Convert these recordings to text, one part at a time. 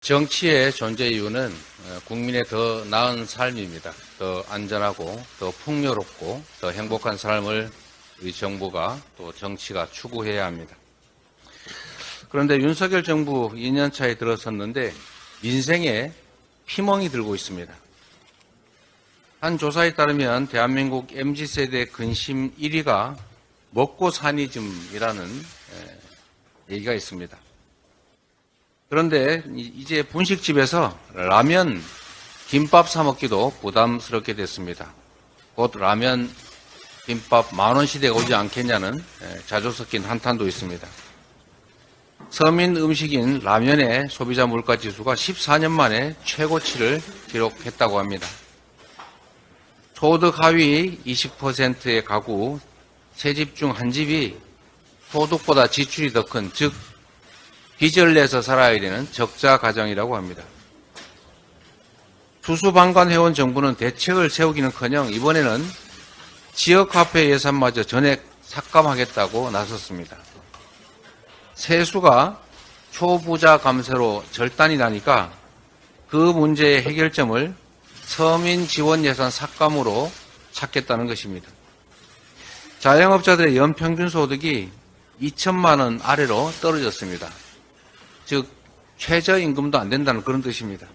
정치의 존재 이유는 국민의 더 나은 삶입니다. 더 안전하고 더 풍요롭고 더 행복한 삶을 우리 정부가 또 정치가 추구해야 합니다. 그런데 윤석열 정부 2년 차에 들어섰는데 민생에 피멍이 들고 있습니다. 한 조사에 따르면 대한민국 MZ세대 근심 1위가 먹고 사니즘이라는 얘기가 있습니다. 그런데 이제 분식집에서 라면, 김밥 사 먹기도 부담스럽게 됐습니다. 곧 라면, 김밥 만원 시대가 오지 않겠냐는 자주 섞인 한탄도 있습니다. 서민 음식인 라면의 소비자 물가 지수가 14년 만에 최고치를 기록했다고 합니다. 소득 하위 20%의 가구 3집 중 한 집이 소득보다 지출이 더 큰, 즉 빚을 내서 살아야 되는 적자 가정이라고 합니다. 수수방관해온 정부는 대책을 세우기는커녕 이번에는 지역화폐 예산마저 전액 삭감하겠다고 나섰습니다. 세수가 초부자 감세로 절단이 나니까 그 문제의 해결점을 서민 지원 예산 삭감으로 찾겠다는 것입니다. 자영업자들의 연평균 소득이 2천만 원 아래로 떨어졌습니다. 즉 최저임금도 안 된다는 그런 뜻입니다.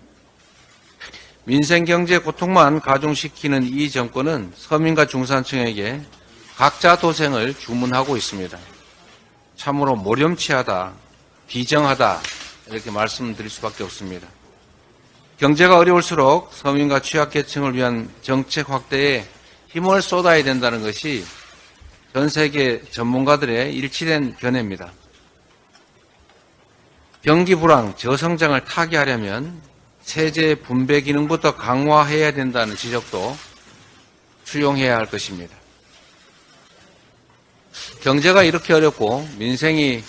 민생경제 고통만 가중시키는 이 정권은 서민과 중산층에게 각자 도생을 주문하고 있습니다. 참으로 모렴치하다, 비정하다 이렇게 말씀드릴 수밖에 없습니다. 경제가 어려울수록 서민과 취약계층을 위한 정책 확대에 힘을 쏟아야 된다는 것이 전 세계 전문가들의 일치된 견해입니다. 경기 불황, 저성장을 타개하려면 세제 분배 기능부터 강화해야 된다는 지적도 수용해야 할 것입니다. 경제가 이렇게 어렵고 민생이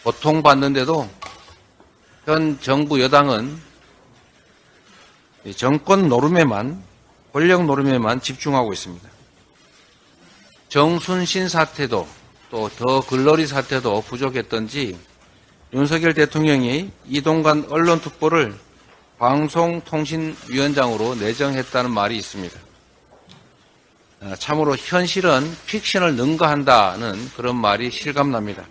고통받는데도 현 정부 여당은 정권 노름에만, 권력 노름에만 집중하고 있습니다. 정순신 사태도 또 더 글러리 사태도 부족했던지 윤석열 대통령이 이동관 언론특보를 방송통신위원장으로 내정했다는 말이 있습니다. 참으로 현실은 픽션을 능가한다는 그런 말이 실감납니다.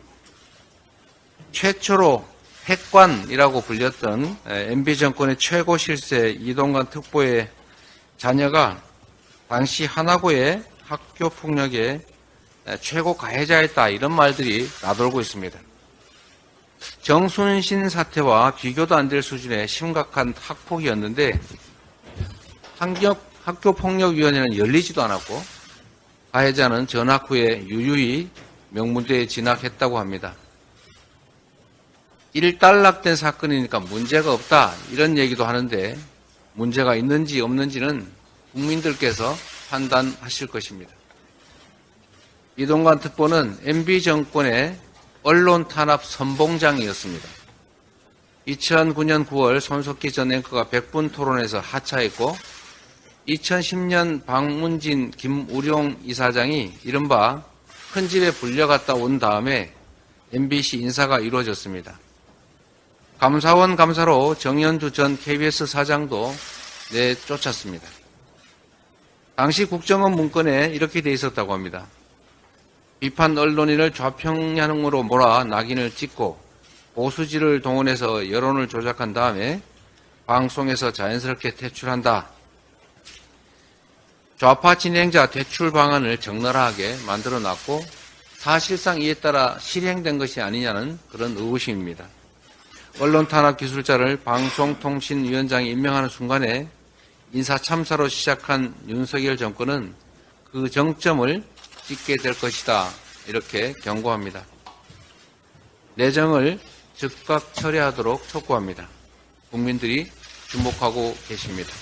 최초로 핵관이라고 불렸던 MB 정권의 최고 실세 이동관 특보의 자녀가 당시 하나고의 학교 폭력의 최고 가해자였다 이런 말들이 나돌고 있습니다. 정순신 사태와 비교도 안 될 수준의 심각한 학폭이었는데 학교폭력위원회는 열리지도 않았고 가해자는 전학 후에 유유히 명문대에 진학했다고 합니다. 일단락된 사건이니까 문제가 없다 이런 얘기도 하는데 문제가 있는지 없는지는 국민들께서 판단하실 것입니다. 이동관 특보는 MB 정권의 언론 탄압 선봉장이었습니다. 2009년 9월 손석희 전 앵커가 100분 토론에서 하차했고 2010년 박문진, 김우룡 이사장이 이른바 큰 집에 불려갔다 온 다음에 MBC 인사가 이루어졌습니다. 감사원 감사로 정연두 전 KBS 사장도 내쫓았습니다. 당시 국정원 문건에 이렇게 돼 있었다고 합니다. 비판 언론인을 좌평양으로 몰아 낙인을 찍고 보수지를 동원해서 여론을 조작한 다음에 방송에서 자연스럽게 퇴출한다. 좌파 진행자 퇴출 방안을 적나라하게 만들어놨고 사실상 이에 따라 실행된 것이 아니냐는 그런 의구심입니다. 언론 탄압 기술자를 방송통신위원장이 임명하는 순간에 인사참사로 시작한 윤석열 정권은 그 정점을 찍게 될 것이다. 이렇게 경고합니다. 내정을 즉각 처리하도록 촉구합니다. 국민들이 주목하고 계십니다.